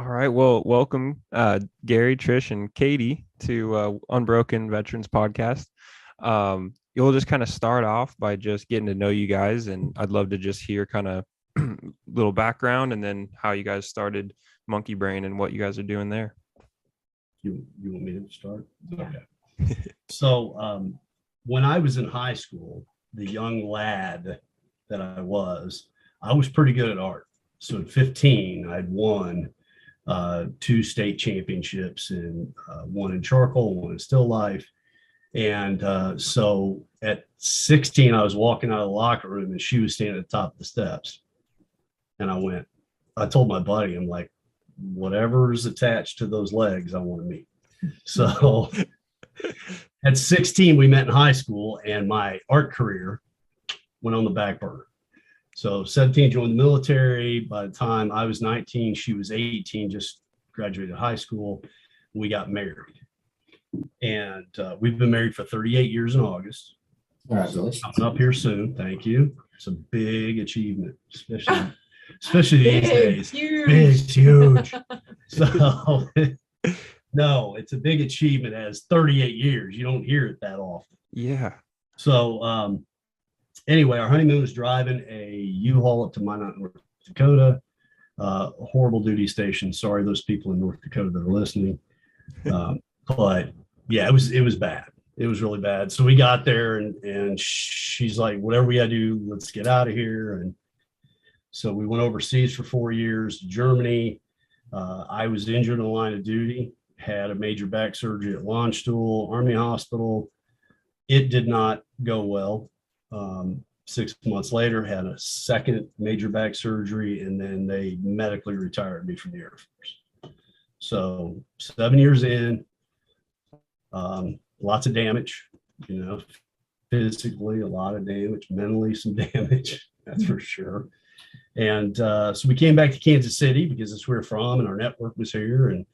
All right. Well, welcome, Gary, Trish, and Katie to Unbroken Veterans Podcast. You'll just kind of start off by just getting to know you guys, and I'd love to just hear kind of little background and then how you guys started Monkey Brain and what you guys are doing there. You want me to start? Yeah. Okay. So when I was in high school, the young lad that I was pretty good at art. So at 15, I'd won two state championships, and one in charcoal, one in still life. And so at 16, I was walking out of the locker room and she was standing at the top of the steps. And I told my buddy, I'm like, whatever's attached to those legs, I want to meet. So at 16, we met in high school, and my art career went on the back burner. So 17, joined the military. By the time I was 19, she was 18, just graduated high school. We got married. And we've been married for 38 years in August. Congratulations. Coming up here soon. Thank you. It's a big achievement, especially these days. Huge. Big, huge. So no, it's a big achievement as 38 years. You don't hear it that often. Yeah. So anyway, our honeymoon was driving a U-Haul up to Minot, North Dakota. Horrible duty station. Sorry, those people in North Dakota that are listening. But yeah, it was bad. It was really bad. So we got there, and she's like, whatever we got to do, let's get out of here. And so we went overseas for 4 years to Germany. I was injured in the line of duty, had a major back surgery at Landstuhl Army Hospital. It did not go well. 6 months later, had a second major back surgery, and then they medically retired me from the Air Force. So 7 years in, lots of damage, physically, a lot of damage, mentally, some damage, that's for sure. And so we came back to Kansas City because that's where we're from, and our network was here, and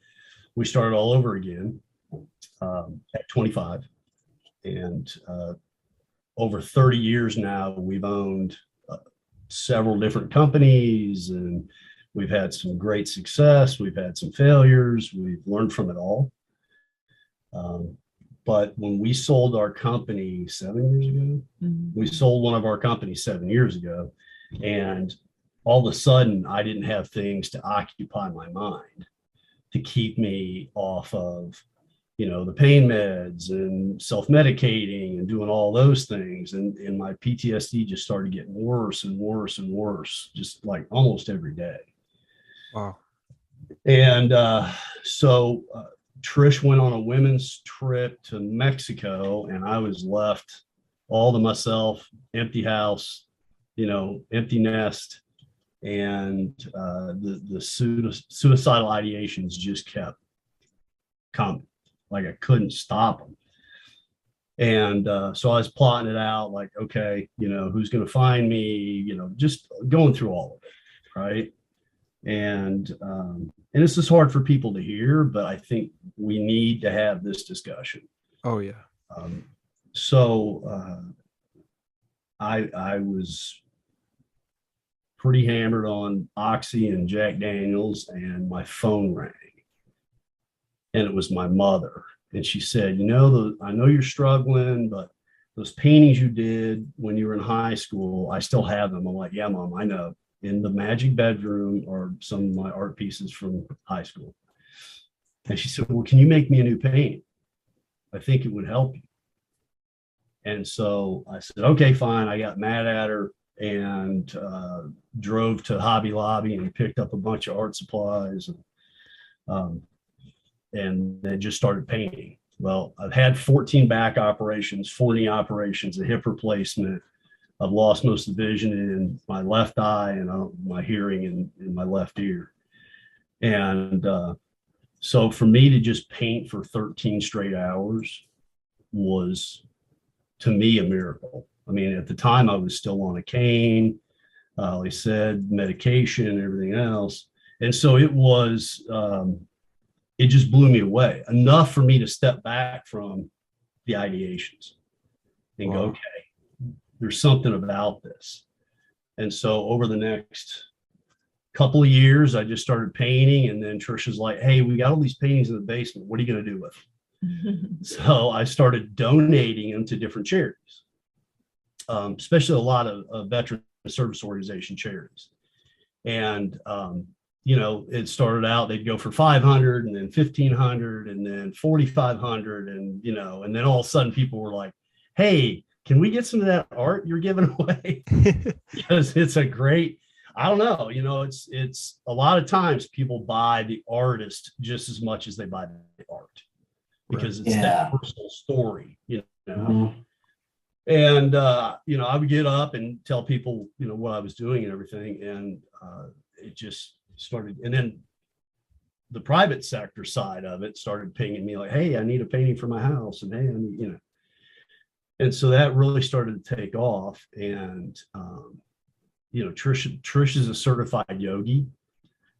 we started all over again at 25. And over 30 years now, we've owned several different companies, and we've had some great success. We've had some failures. We've learned from it all. But when we sold our company 7 years ago, we sold one of our companies 7 years ago, and all of a sudden I didn't have things to occupy my mind to keep me off of, the pain meds and self-medicating and doing all those things. And my PTSD just started getting worse and worse and worse, just like almost every day. Wow. And so Trish went on a women's trip to Mexico, and I was left all to myself, empty house, empty nest. And the suicidal ideations just kept coming. Like I couldn't stop them. And so I was plotting it out like, okay, who's going to find me, just going through all of it. Right. And this is hard for people to hear, but I think we need to have this discussion. Oh, yeah. So I was pretty hammered on Oxy and Jack Daniels, and my phone rang. And it was my mother. And she said, I know you're struggling, but those paintings you did when you were in high school, I still have them. I'm like, yeah, Mom, I know. In the magic bedroom are some of my art pieces from high school. And she said, well, can you make me a new painting? I think it would help you. And so I said, okay, fine. I got mad at her and drove to Hobby Lobby and picked up a bunch of art supplies, and then just started painting. Well, I've had 14 back operations, 40 operations, a hip replacement. I've lost most of the vision in my left eye and my hearing in my left ear. And so for me to just paint for 13 straight hours was, to me, a miracle. I mean, at the time I was still on a cane, like I said, medication and everything else. And so it was, it just blew me away, enough for me to step back from the ideations and go, okay, there's something about this. And so over the next couple of years, I just started painting. And then Trish was like, hey, we got all these paintings in the basement. What are you going to do with them? So I started donating them to different charities, especially a lot of veteran service organization charities. And, it started out, they'd go for 500 and then 1,500 and then 4,500. And, and then all of a sudden people were like, hey, can we get some of that art you're giving away? Because it's a great, I don't know, it's a lot of times people buy the artist just as much as they buy the art, because it's that personal story, Mm-hmm. And, I would get up and tell people, what I was doing and everything. And it just started. And then the private sector side of it started pinging me like, hey, I need a painting for my house. And hey, I need, and so that really started to take off. And, Trish is a certified yogi.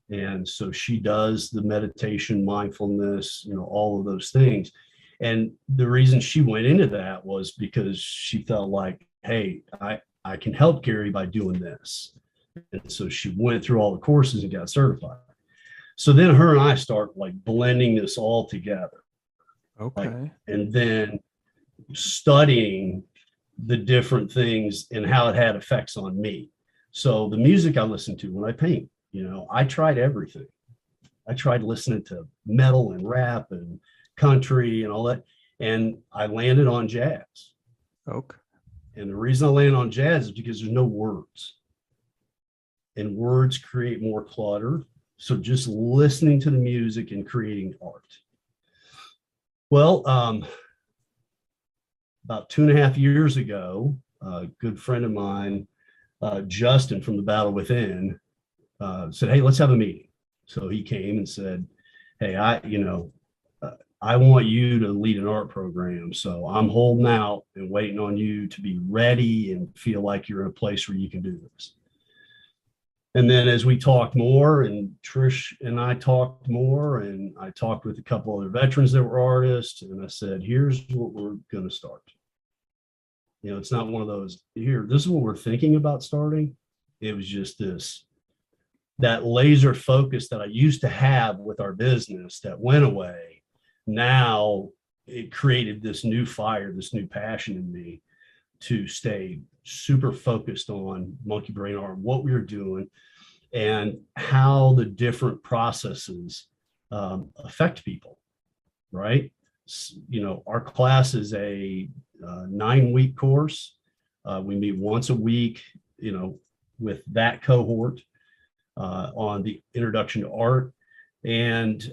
And so she does the meditation, mindfulness, all of those things. And the reason she went into that was because she felt like, hey, I can help Gary by doing this. And so she went through all the courses and got certified. So then her and I start like blending this all together. Okay. And then studying the different things and how it had effects on me. So the music I listen to when I paint, I tried everything. I tried listening to metal and rap and country and all that. And I landed on jazz. Okay. And the reason I landed on jazz is because there's no words. And words create more clutter. So just listening to the music and creating art. Well, about 2.5 years ago, a good friend of mine, Justin from the Battle Within, said, hey, let's have a meeting. So he came and said, hey, I want you to lead an art program. So I'm holding out and waiting on you to be ready and feel like you're in a place where you can do this. And then as we talked more, and Trish and I talked more, and I talked with a couple other veterans that were artists, and I said, here's what we're going to start. It's not one of those, this is what we're thinking about starting. It was just that laser focus that I used to have with our business that went away. Now it created this new fire, this new passion in me to stay super focused on Monkey Brain Art, what we were doing, and how the different processes affect people, right? Our class is a 9-week course. We meet once a week, with that cohort on the introduction to art. And,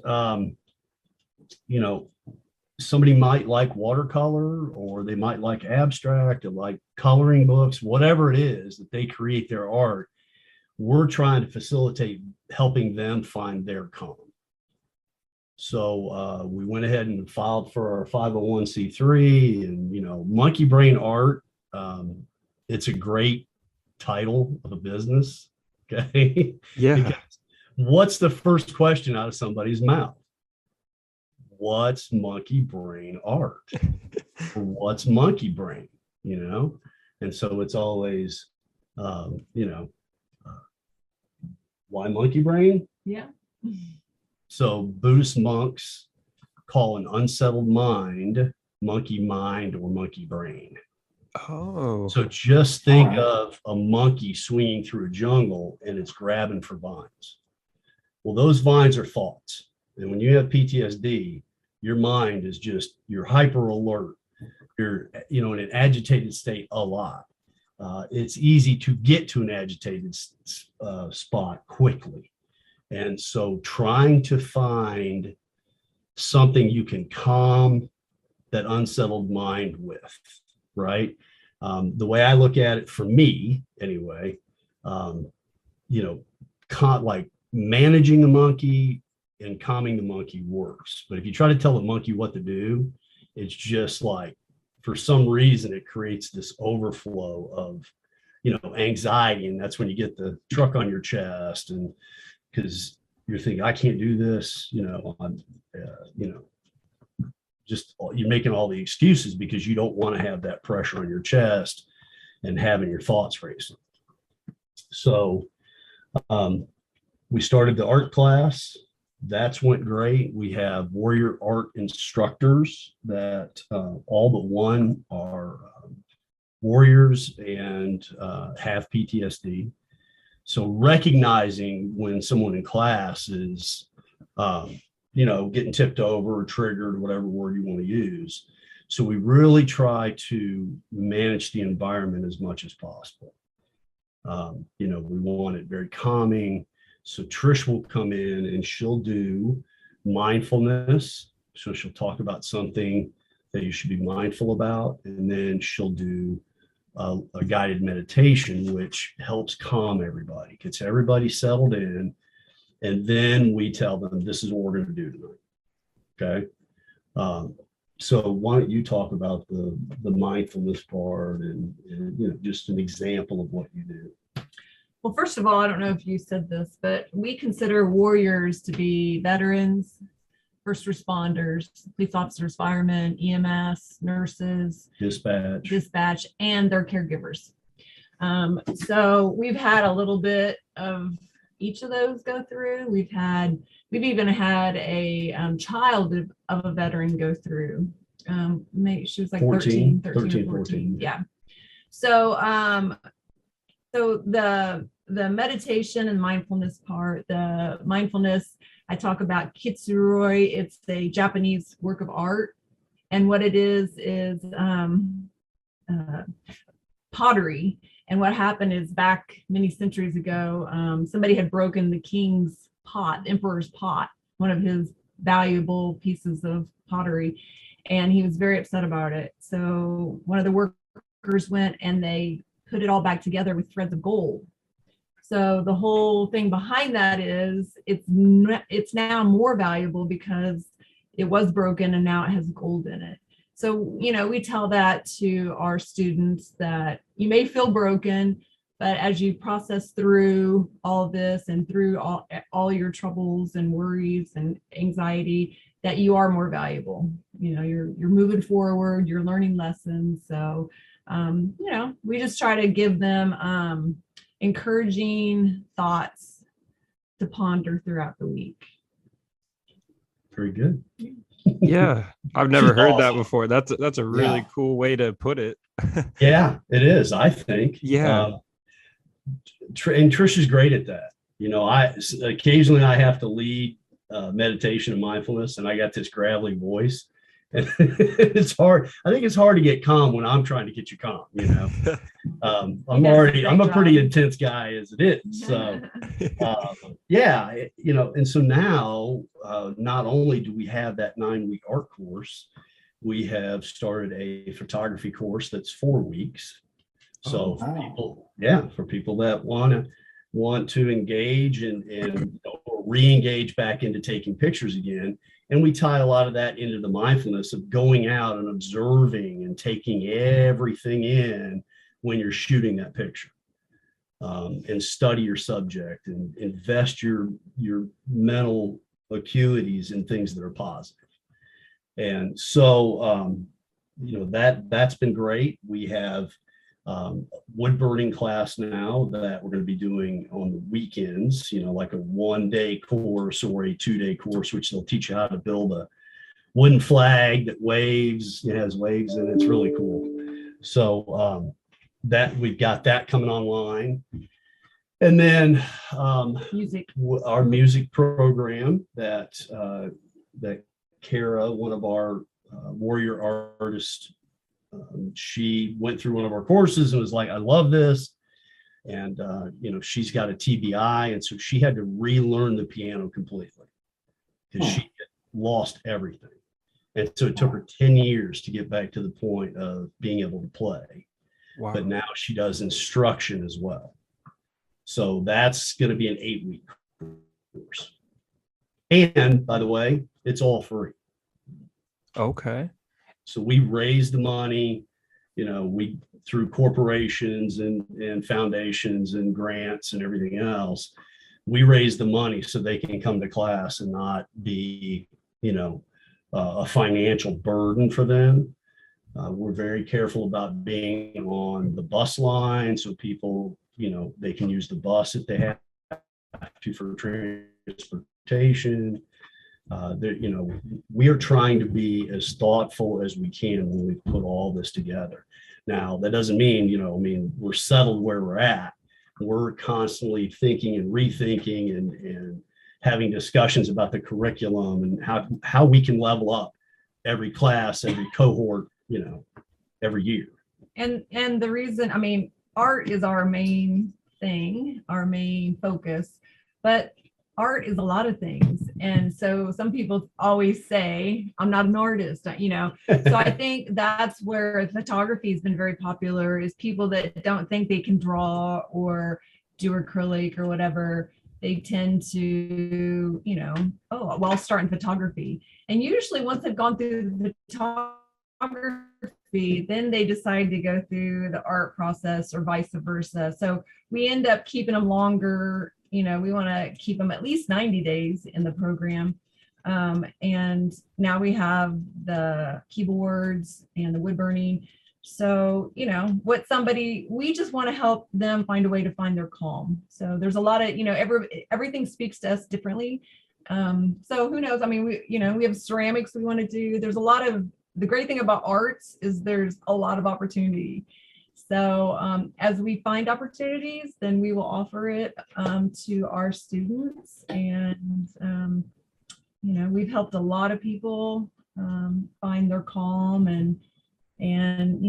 somebody might like watercolor, or they might like abstract, or like coloring books, whatever it is that they create their art. We're trying to facilitate helping them find their calm. So we went ahead and filed for our 501c3, and, Monkey Brain Art. It's a great title of a business. Okay. Yeah. Because what's the first question out of somebody's mouth? What's Monkey Brain Art? Or what's Monkey Brain? And so it's always, why Monkey Brain? Yeah. So Buddhist monks call an unsettled mind monkey mind or monkey brain. Oh. So just think of a monkey swinging through a jungle and it's grabbing for vines. Well, those vines are thoughts. And when you have PTSD, your mind is just, you're hyper alert. You're, in an agitated state a lot. It's easy to get to an agitated spot quickly. And so trying to find something you can calm that unsettled mind with, right? The way I look at it, for me anyway, like managing the monkey and calming the monkey works. But if you try to tell the monkey what to do, it's just like, for some reason, it creates this overflow of, anxiety. And that's when you get the truck on your chest, and because you're thinking, I can't do this, just you're making all the excuses because you don't want to have that pressure on your chest and having your thoughts racing. So We started the art class. That's went great. We have warrior art instructors that all but one are warriors and have PTSD. So recognizing when someone in class is, getting tipped over or triggered, whatever word you want to use. So we really try to manage the environment as much as possible. We want it very calming. So Trish will come in and she'll do mindfulness. So she'll talk about something that you should be mindful about. And then she'll do a guided meditation, which helps calm everybody, gets everybody settled in. And then we tell them, this is what we're going to do tonight. Okay. So why don't you talk about the mindfulness part and just an example of what you do? Well, first of all, I don't know if you said this, but we consider warriors to be veterans, first responders, police officers, firemen, EMS, nurses, dispatch, and their caregivers. So we've had a little bit of each of those go through. We've even had a child of a veteran go through. She was like 13 or 14. Yeah. So the meditation and mindfulness part, the mindfulness, I talk about kitsuroi. It's a Japanese work of art. And what it is pottery. And what happened is back many centuries ago, somebody had broken the king's pot, emperor's pot, one of his valuable pieces of pottery. And he was very upset about it. So one of the workers went and they put it all back together with threads of gold. So the whole thing behind that is it's now more valuable because it was broken and now it has gold in it. So, we tell that to our students that you may feel broken, but as you process through all this and through all your troubles and worries and anxiety, that you are more valuable. You're moving forward, you're learning lessons. So, we just try to give them encouraging thoughts to ponder throughout the week. Very good. Yeah, I've never heard that before. That's a really cool way to put it. Yeah, it is, I think. Yeah. And Trish is great at that. I occasionally have to lead meditation and mindfulness, and I got this gravelly voice. And it's hard. I think it's hard to get calm when I'm trying to get you calm. I'm a pretty intense guy as it is. So, and so now, not only do we have that 9-week art course, we have started a photography course that's 4 weeks. So for people that want to engage and re-engage back into taking pictures again. And we tie a lot of that into the mindfulness of going out and observing and taking everything in when you're shooting that picture, and study your subject and invest your mental acuities in things that are positive. And so, that's been great. We have wood burning class now that we're going to be doing on the weekends, like a 1-day course or a 2-day course, which they'll teach you how to build a wooden flag that waves, it has waves, and it's really cool. So that we've got that coming online. And then our music program that Kara, one of our warrior artists, she went through one of our courses and was like, I love this. And, she's got a TBI. And so she had to relearn the piano completely because she lost everything. And so it took her 10 years to get back to the point of being able to play. Wow. But now she does instruction as well. So that's going to be an 8-week course. And by the way, it's all free. Okay. So we raise the money, we through corporations and foundations and grants and everything else, we raise the money so they can come to class and not be, a financial burden for them. We're very careful about being on the bus line so people, they can use the bus if they have to for transportation. We are trying to be as thoughtful as we can when we put all this together. Now, that doesn't mean, we're settled where we're at. We're constantly thinking and rethinking and having discussions about the curriculum and how we can level up every class, every cohort, every year. And the reason, art is our main thing, our main focus, but art is a lot of things. And so some people always say, I'm not an artist, So I think that's where photography has been very popular, is people that don't think they can draw or do acrylic or whatever. They tend to, I'll start in photography. And usually once they've gone through the photography, then they decide to go through the art process or vice versa. So we end up keeping them longer. We want to keep them at least 90 days in the program. And now we have the keyboards and the wood burning. So, we just want to help them find a way to find their calm. So there's a lot of, everything speaks to us differently. So who knows? We have ceramics we want to do. There's a lot of, the great thing about arts is there's a lot of opportunity. So as we find opportunities, then we will offer it to our students. And, we've helped a lot of people find their calm, and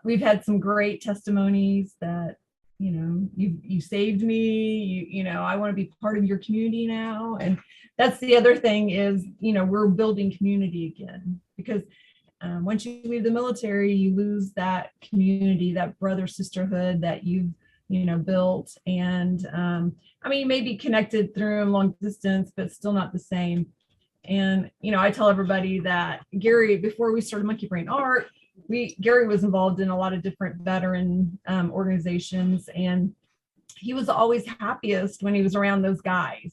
we've had some great testimonies that, you saved me, I want to be part of your community now. And that's the other thing is, we're building community again, because once you leave the military, you lose that community, that brother sisterhood that you've, built. And you may be connected through long distance, but still not the same. And, I tell everybody that Gary, before we started Monkey Brain Art, Gary was involved in a lot of different veteran organizations, and he was always happiest when he was around those guys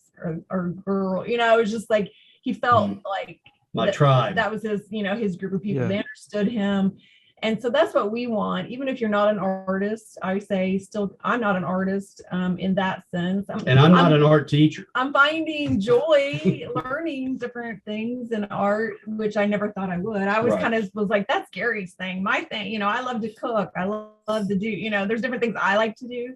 or girl. It was just like he felt like my tribe. That was his group of people. Yeah. They understood him. And so that's what we want. Even if you're not an artist, I say still, I'm not an artist in that sense. I'm not an art teacher. I'm finding joy learning different things in art, which I never thought I would. I was was like, that's Gary's thing. My thing, I love to cook. I love to do, there's different things I like to do.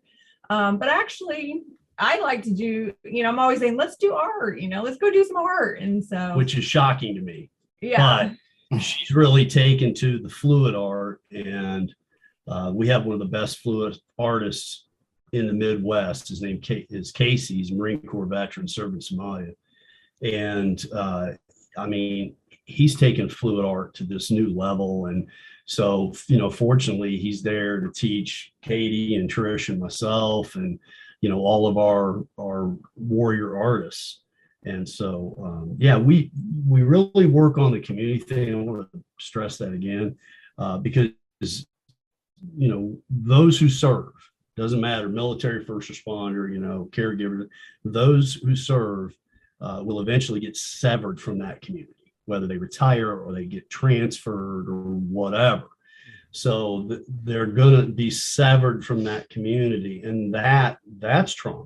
But actually, I like to do, I'm always saying, let's do art, let's go do some art. And so, which is shocking to me. Yeah. But she's really taken to the fluid art, and we have one of the best fluid artists in the Midwest. His name is Casey. He's a Marine Corps veteran, served in Somalia. And he's taken fluid art to this new level. And so, fortunately, he's there to teach Katie and Trish and myself and, all of our warrior artists. And so, we really work on the community thing. I want to stress that again, because, those who serve, doesn't matter, military, first responder, caregiver, those who serve will eventually get severed from that community, whether they retire or they get transferred or whatever. So they're going to be severed from that community, and that's trauma.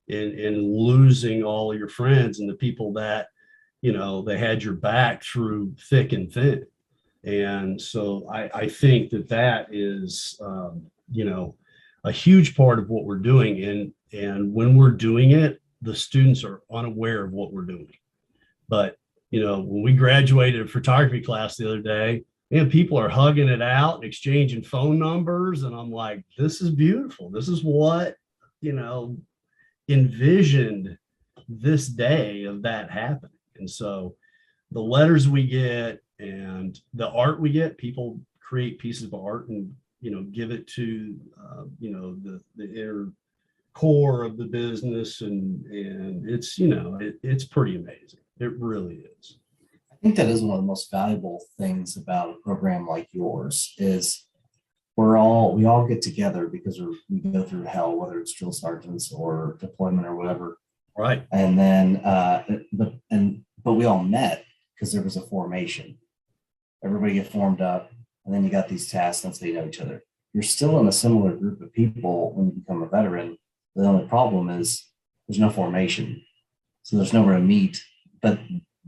In losing all of your friends and the people that, they had your back through thick and thin. And so I think that is, a huge part of what we're doing. And when we're doing it, the students are unaware of what we're doing. But, when we graduated a photography class the other day, and people are hugging it out and exchanging phone numbers. And I'm like, this is beautiful. This is what, envisioned this day of that happening. And so the letters we get and the art we get, people create pieces of art and give it to the inner core of the business, and it's it's pretty amazing. It really is. I think that is one of the most valuable things about a program like yours is we all get together because we go through hell, whether it's drill sergeants or deployment or whatever. Right. And then, but we all met because there was a formation. Everybody get formed up, and then you got these tasks once they know each other. You're still in a similar group of people when you become a veteran. The only problem is there's no formation. So there's nowhere to meet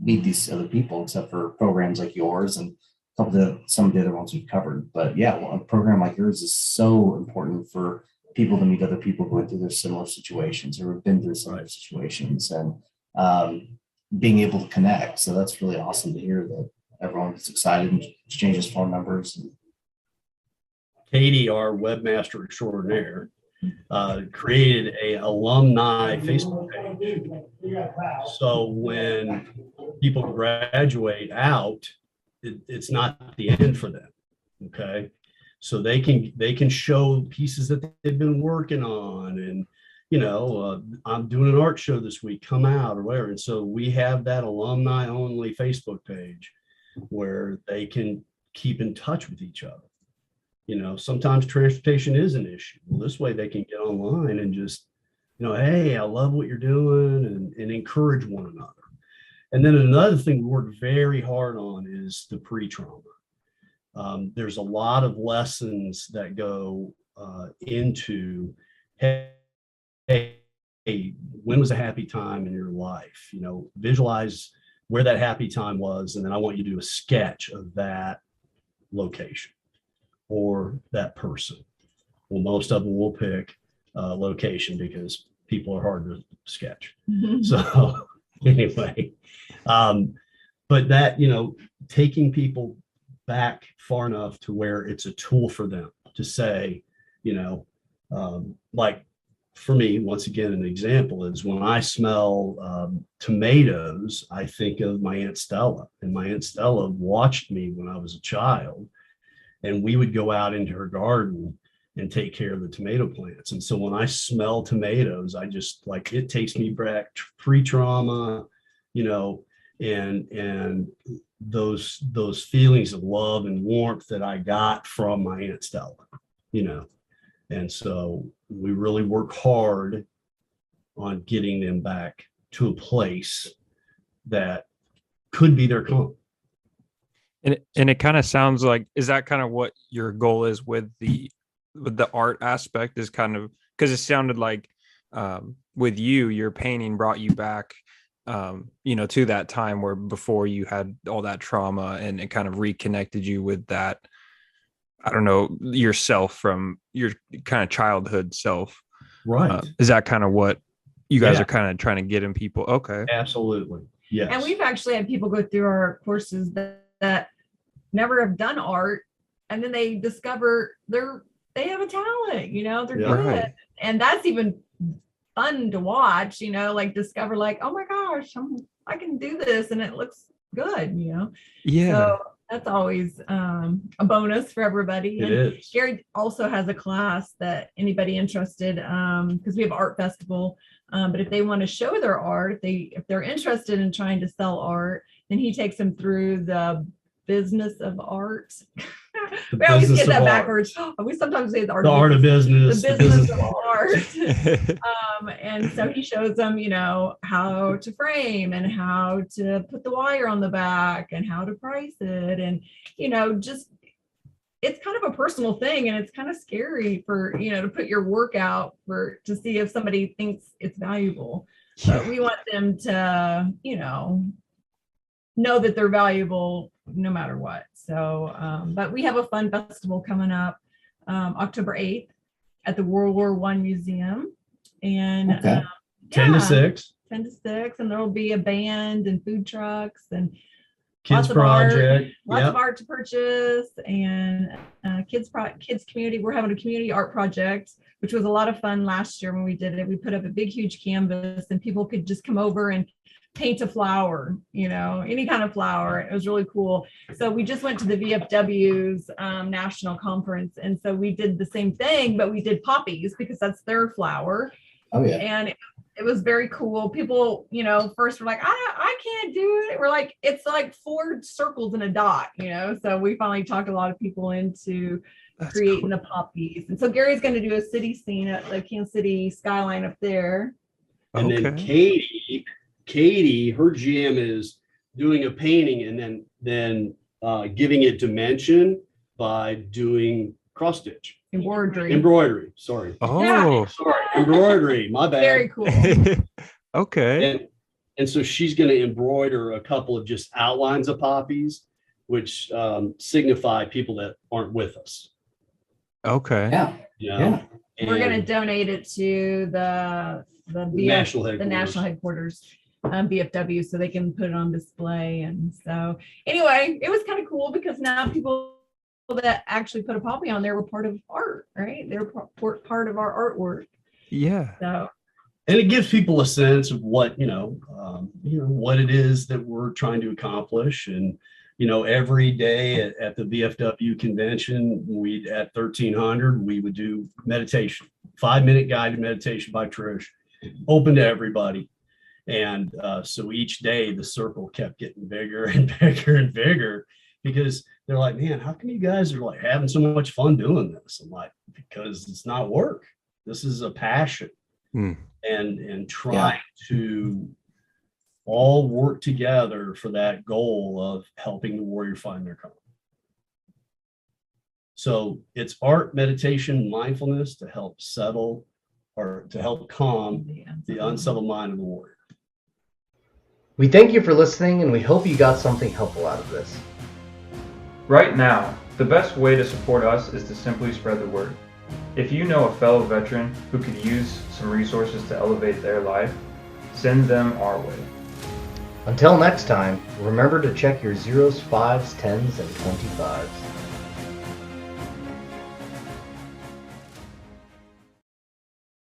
these other people except for programs like yours and some of the other ones we've covered. But yeah, well, a program like yours is so important for people to meet other people going through their similar situations or have been through similar situations, and being able to connect. So that's really awesome to hear that everyone gets excited and exchanges phone numbers. Katie, our webmaster extraordinaire, created a alumni Facebook page. So when people graduate out, it's not the end for them. Okay. So they can show pieces that they've been working on, and I'm doing an art show this week, come out or whatever. And so we have that alumni only Facebook page where they can keep in touch with each other. Sometimes transportation is an issue. Well, this way they can get online and just, hey, I love what you're doing, and encourage one another. And then another thing we work very hard on is the pre-trauma. There's a lot of lessons that go into, hey, when was a happy time in your life? Visualize where that happy time was, and then I want you to do a sketch of that location or that person. Well, most of them will pick location because people are hard to sketch. So anyway, but that, taking people back far enough to where it's a tool for them to say, like for me, once again, an example is when I smell tomatoes, I think of my Aunt Stella, and my Aunt Stella watched me when I was a child, and we would go out into her garden and take care of the tomato plants. And so when I smell tomatoes, I just like, it takes me back pre-trauma, and those feelings of love and warmth that I got from my Aunt Stella, and so we really work hard on getting them back to a place that could be their home. And it kind of sounds like, is that kind of what your goal is with the art aspect, is kind of, because it sounded like with your painting brought you back to that time where before you had all that trauma, and it kind of reconnected you with that, I don't know, yourself from your kind of childhood self. Right. Is that kind of what you guys are kind of trying to get in people? Okay. Absolutely. Yes. And we've actually had people go through our courses that never have done art, and then they discover they have a talent, they're good. Right. And that's even fun to watch, like discover like, oh my gosh, I can do this and it looks good, Yeah. So that's always a bonus for everybody. It and is. Gary also has a class that anybody interested, because we have art festival, but if they want to show their art, if they're interested in trying to sell art, then he takes them through the business of art. We always get that backwards. We sometimes say the art of business. The business of art. And so he shows them, how to frame and how to put the wire on the back and how to price it. And, just, it's kind of a personal thing, and it's kind of scary for, to put your work out to see if somebody thinks it's valuable. But we want them to, know that they're valuable no matter what. So, but we have a fun festival coming up October 8th at the World War I Museum. And 10 to 6. 10 to 6. And there will be a band and food trucks and kids project. Lots of art to purchase, and kids community. We're having a community art project, which was a lot of fun last year when we did it. We put up a big, huge canvas, and people could just come over and paint a flower, any kind of flower. It was really cool. So we just went to the VFW's national conference, and so we did the same thing, but we did poppies because that's their flower. Oh yeah. And it was very cool. People, first were like, I can't do it. We're like, it's like 4 circles and a dot, so we finally talked a lot of people into creating the poppies. And so Gary's going to do a city scene at the Kansas City skyline up there. And then Katie, her jam is doing a painting and then giving it dimension by doing cross stitch. Embroidery. Sorry. Oh, Yeah. Sorry. Embroidery. My bad. Very cool. Okay. And so she's going to embroider a couple of just outlines of poppies, which signify people that aren't with us. Okay. Yeah. You know? Yeah. We're going to And donate it to the national the national headquarters, BFW, so they can put it on display. And so anyway, it was kind of cool because now people that actually put a poppy on there were part of art, right? They're part of our artwork. Yeah. So and it gives people a sense of what what it is that we're trying to accomplish. And every day at the VFW convention, we at 1300 we would do meditation, 5-minute guided meditation by Trish, open to everybody. And so each day the circle kept getting bigger and bigger and bigger, because they're like, man, how come you guys are like having so much fun doing this? I'm like, because it's not work. This is a passion. And trying to all work together for that goal of helping the warrior find their calm. So it's art, meditation, mindfulness to help settle or to help calm the unsettled mind of the warrior. We thank you for listening, and we hope you got something helpful out of this. Right now, the best way to support us is to simply spread the word. If you know a fellow veteran who could use some resources to elevate their life, send them our way. Until next time, remember to check your 0s, 5s, 10s, and 25s.